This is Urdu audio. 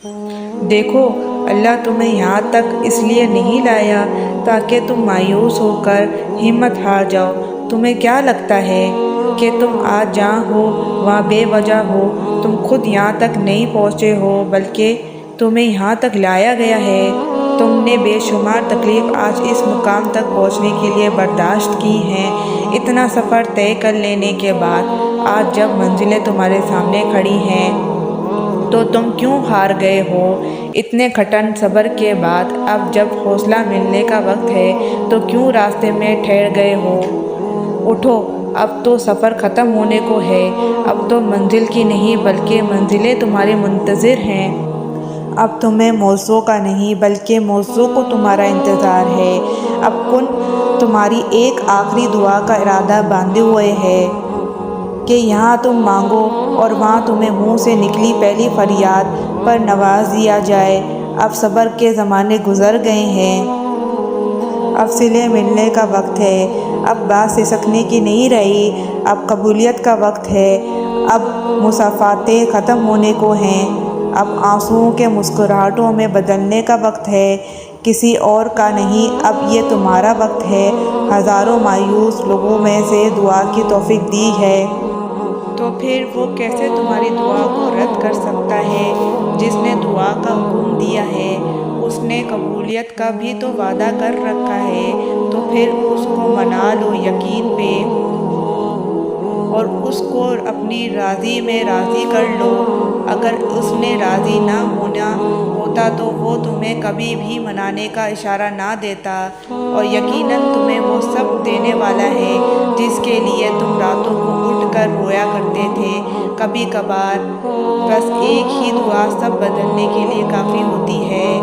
دیکھو، اللہ تمہیں یہاں تک اس لیے نہیں لایا تاکہ تم مایوس ہو کر ہمت ہار جاؤ۔ تمہیں کیا لگتا ہے کہ تم آج جہاں ہو وہاں بے وجہ ہو؟ تم خود یہاں تک نہیں پہنچے ہو بلکہ تمہیں یہاں تک لایا گیا ہے۔ تم نے بے شمار تکلیف آج اس مقام تک پہنچنے کے لیے برداشت کی ہیں۔ اتنا سفر طے کر لینے کے بعد آج جب منزلیں تمہارے سامنے کھڑی ہیں تو تم کیوں ہار گئے ہو؟ اتنے کٹھن صبر کے بعد اب جب حوصلہ ملنے کا وقت ہے تو کیوں راستے میں ٹھہر گئے ہو؟ اٹھو، اب تو سفر ختم ہونے کو ہے۔ اب تو منزل کی نہیں بلکہ منزلیں تمہاری منتظر ہیں۔ اب تمہیں موضوع کا نہیں بلکہ موضوع کو تمہارا انتظار ہے۔ اب کن تمہاری ایک آخری دعا کا ارادہ باندھے ہوئے ہے کہ یہاں تم مانگو اور وہاں تمہیں منہ سے نکلی پہلی فریاد پر نواز دیا جائے۔ اب صبر کے زمانے گزر گئے ہیں۔ اب صلے ملنے کا وقت ہے۔ اب بات سسکنے کی نہیں رہی، اب قبولیت کا وقت ہے۔ اب مصافحتیں ختم ہونے کو ہیں۔ اب آنسوؤں کے مسکراہٹوں میں بدلنے کا وقت ہے، کسی اور کا نہیں۔ اب یہ تمہارا وقت ہے۔ ہزاروں مایوس لوگوں میں سے دعا کی توفیق دی ہے۔ تو پھر وہ کیسے تمہاری دعا کو رد کر سکتا ہے؟ جس نے دعا کا حکم دیا ہے اس نے قبولیت کا بھی تو وعدہ کر رکھا ہے۔ تو پھر اس کو منا لو یقین پہ اور اس کو اپنی راضی میں راضی کر لو۔ اگر اس نے راضی نہ ہونا ہوتا تو وہ تمہیں کبھی بھی منانے کا اشارہ نہ دیتا، اور یقیناً تمہیں وہ سب دینے والا ہے جس کے لیے تم راتوں کو اٹھ کر رویا کرتے تھے۔ کبھی کبھار بس ایک ہی دعا سب بدلنے کے لیے کافی ہوتی ہے۔